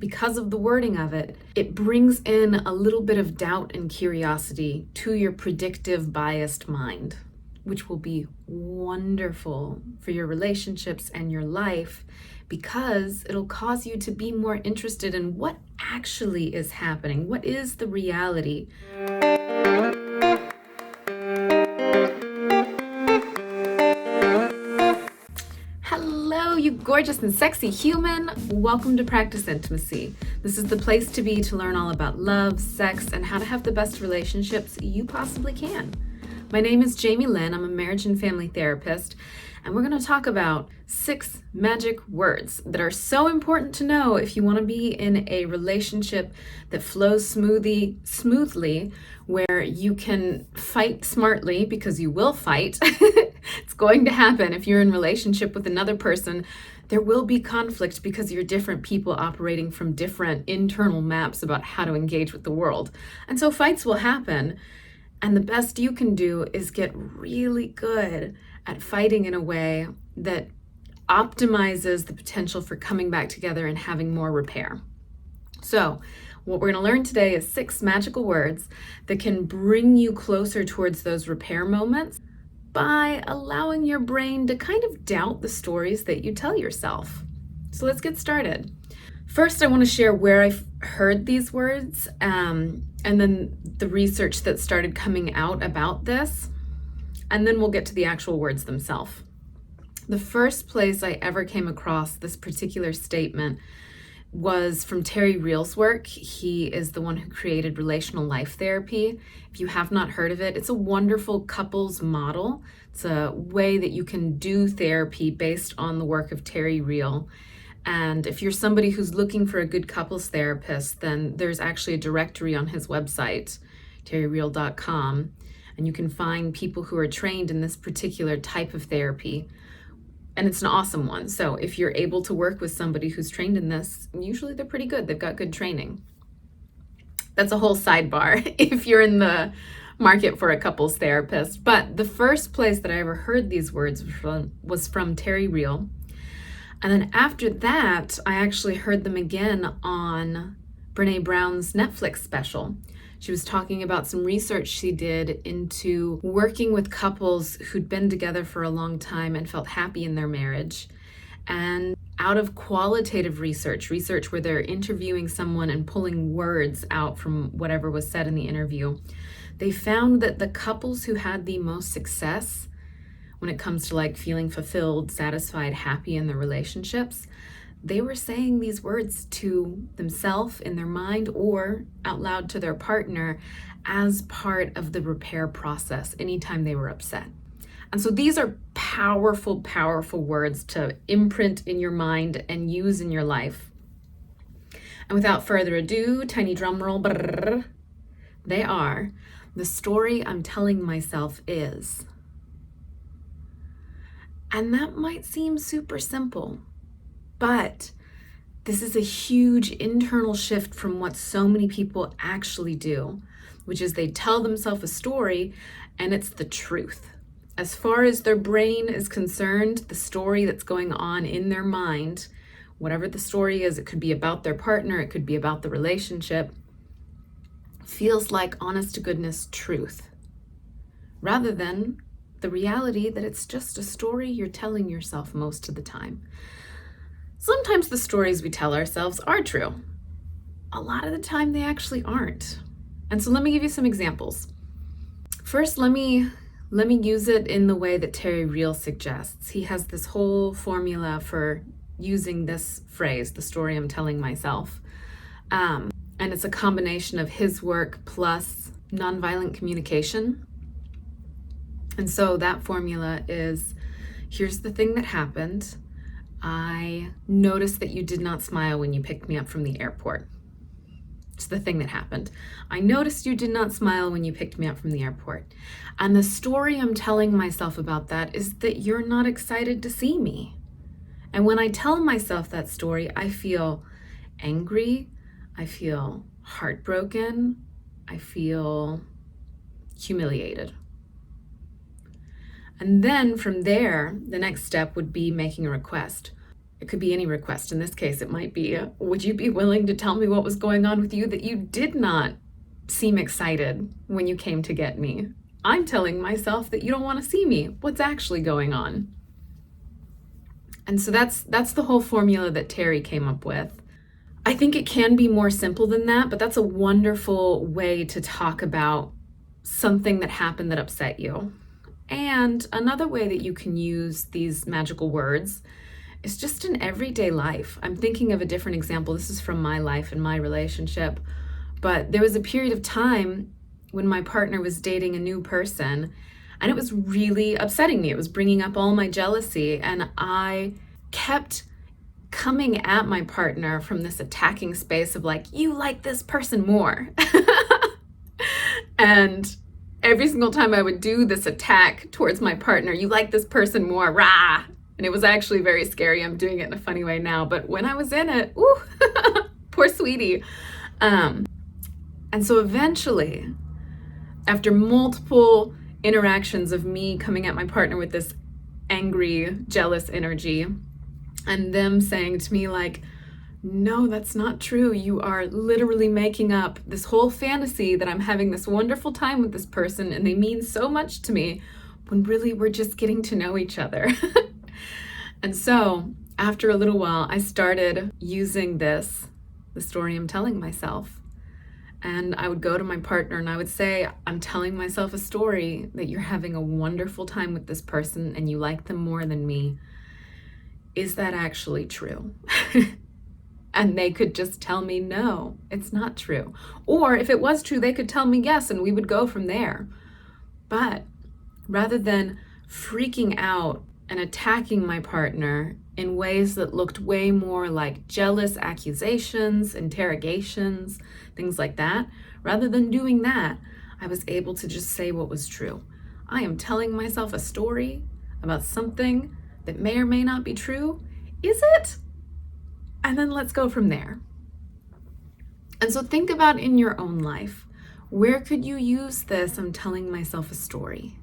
because of the wording of it, it brings in a little bit of doubt and curiosity to your predictive, biased mind, which will be wonderful for your relationships and your life because it'll cause you to be more interested in what actually is happening. What is the reality? Hello, you gorgeous and sexy human. Welcome to Practice Intimacy. This is the place to be to learn all about love, sex, and how to have the best relationships you possibly can. My name is Jamie Lynn. I'm a marriage and family therapist, and we're going to talk about 6 magic words that are so important to know if you want to be in a relationship that flows smoothly, where you can fight smartly, because you will fight. It's going to happen. If you're in relationship with another person, there will be conflict because you're different people operating from different internal maps about how to engage with the world. And so fights will happen. And the best you can do is get really good at fighting in a way that optimizes the potential for coming back together and having more repair. So what we're going to learn today is 6 magical words that can bring you closer towards those repair moments by allowing your brain to kind of doubt the stories that you tell yourself. So let's get started. First, I want to share where I've heard these words, and then the research that started coming out about this, and then we'll get to the actual words themselves. The first place I ever came across this particular statement was from Terry Real's work. He is the one who created relational life therapy. If you have not heard of it, it's a wonderful couples model. It's a way that you can do therapy based on the work of Terry Real. And if you're somebody who's looking for a good couples therapist, then there's actually a directory on his website, terryreal.com, and you can find people who are trained in this particular type of therapy. And it's an awesome one. So if you're able to work with somebody who's trained in this, usually they're pretty good. They've got good training. That's a whole sidebar if you're in the market for a couples therapist. But the first place that I ever heard these words was from Terry Real. And then after that, I actually heard them again on Brene Brown's Netflix special. She was talking about some research she did into working with couples who'd been together for a long time and felt happy in their marriage. And out of qualitative research where they're interviewing someone and pulling words out from whatever was said in the interview, they found that the couples who had the most success when it comes to like feeling fulfilled, satisfied, happy in their relationships, they were saying these words to themselves in their mind or out loud to their partner as part of the repair process anytime they were upset. And so these are powerful, powerful words to imprint in your mind and use in your life. And without further ado, tiny drum roll, brrr, they are: the story I'm telling myself is. And that might seem super simple, but this is a huge internal shift from what so many people actually do, which is they tell themselves a story and it's the truth. As far as their brain is concerned, the story that's going on in their mind, whatever the story is, it could be about their partner, it could be about the relationship, feels like honest to goodness truth, rather than the reality that it's just a story you're telling yourself most of the time. Sometimes the stories we tell ourselves are true. A lot of the time they actually aren't. And so let me give you some examples. First, let me use it in the way that Terry Real suggests. He has this whole formula for using this phrase, the story I'm telling myself. And it's a combination of his work plus nonviolent communication. And so that formula is, here's the thing that happened. I noticed that you did not smile when you picked me up from the airport. It's the thing that happened. I noticed you did not smile when you picked me up from the airport. And the story I'm telling myself about that is that you're not excited to see me. And when I tell myself that story, I feel angry, I feel heartbroken, I feel humiliated. And then from there, the next step would be making a request. It could be any request. In this case, it might be, would you be willing to tell me what was going on with you that you did not seem excited when you came to get me? I'm telling myself that you don't want to see me. What's actually going on? And so that's the whole formula that Terry came up with. I think it can be more simple than that, but that's a wonderful way to talk about something that happened that upset you. And another way that you can use these magical words is just in everyday life. I'm thinking of a different example. This is from my life and my relationship. But there was a period of time when my partner was dating a new person, and it was really upsetting me. It was bringing up all my jealousy, and I kept coming at my partner from this attacking space of like, you like this person more. And every single time I would do this attack towards my partner, you like this person more, rah. And it was actually very scary. I'm doing it in a funny way now, but when I was in it, ooh, poor sweetie. And so eventually, after multiple interactions of me coming at my partner with this angry, jealous energy, and them saying to me like, no, that's not true. You are literally making up this whole fantasy that I'm having this wonderful time with this person and they mean so much to me, when really we're just getting to know each other. And so after a little while, I started using the story I'm telling myself. And I would go to my partner and I would say, I'm telling myself a story that you're having a wonderful time with this person and you like them more than me. Is that actually true? And they could just tell me, no, it's not true. Or if it was true, they could tell me yes, and we would go from there. But rather than freaking out and attacking my partner in ways that looked way more like jealous accusations, interrogations, things like that, rather than doing that, I was able to just say what was true. I am telling myself a story about something that may or may not be true. Is it? And then let's go from there. And so think about in your own life, where could you use this I'm telling myself a story?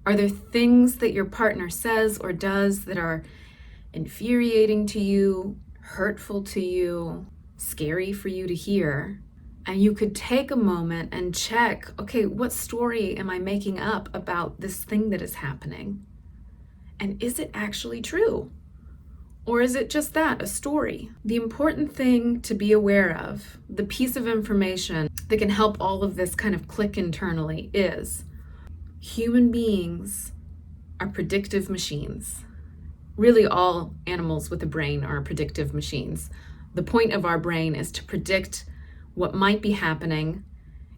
Are there things that your partner says or does that are infuriating to you, hurtful to you, scary for you to hear? And you could take a moment and check, okay, what story am I making up about this thing that is happening? And is it actually true? Or is it just that, a story? The important thing to be aware of, the piece of information that can help all of this kind of click internally, is human beings are predictive machines. Really, all animals with a brain are predictive machines. The point of our brain is to predict what might be happening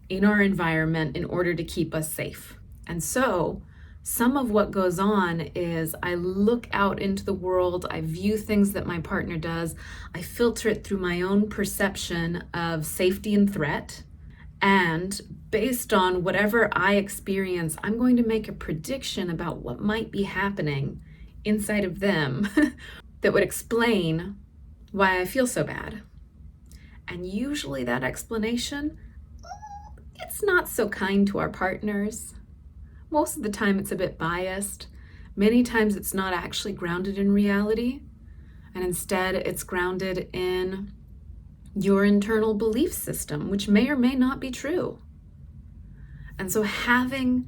in our environment in order to keep us safe. And so, some of what goes on is I look out into the world, I view things that my partner does, I filter it through my own perception of safety and threat, and based on whatever I experience, I'm going to make a prediction about what might be happening inside of them that would explain why I feel so bad. And usually that explanation, it's not so kind to our partners. Most of the time it's a bit biased. Many times it's not actually grounded in reality, and instead it's grounded in your internal belief system, which may or may not be true. And so having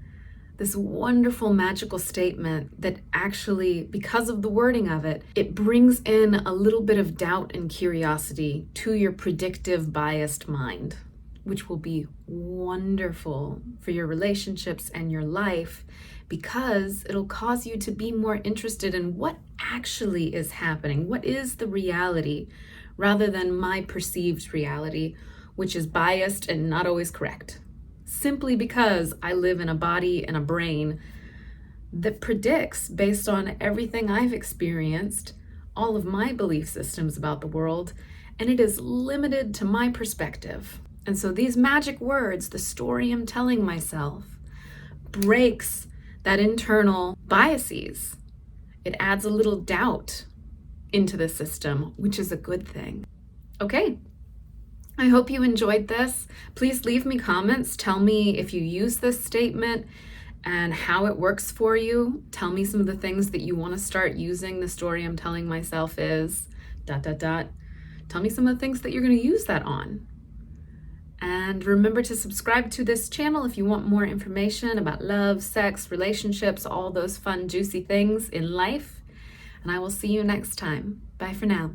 this wonderful magical statement that actually, because of the wording of it, it brings in a little bit of doubt and curiosity to your predictive biased mind, which will be wonderful for your relationships and your life, because it'll cause you to be more interested in what actually is happening. What is the reality, rather than my perceived reality, which is biased and not always correct. Simply because I live in a body and a brain that predicts based on everything I've experienced, all of my belief systems about the world, and it is limited to my perspective. And so these magic words, the story I'm telling myself, breaks that internal biases. It adds a little doubt into the system, which is a good thing. Okay, I hope you enjoyed this. Please leave me comments. Tell me if you use this statement and how it works for you. Tell me some of the things that you want to start using the story I'm telling myself is. dot, dot, dot. Tell me some of the things that you're going to use that on. And remember to subscribe to this channel if you want more information about love, sex, relationships, all those fun, juicy things in life. And I will see you next time. Bye for now.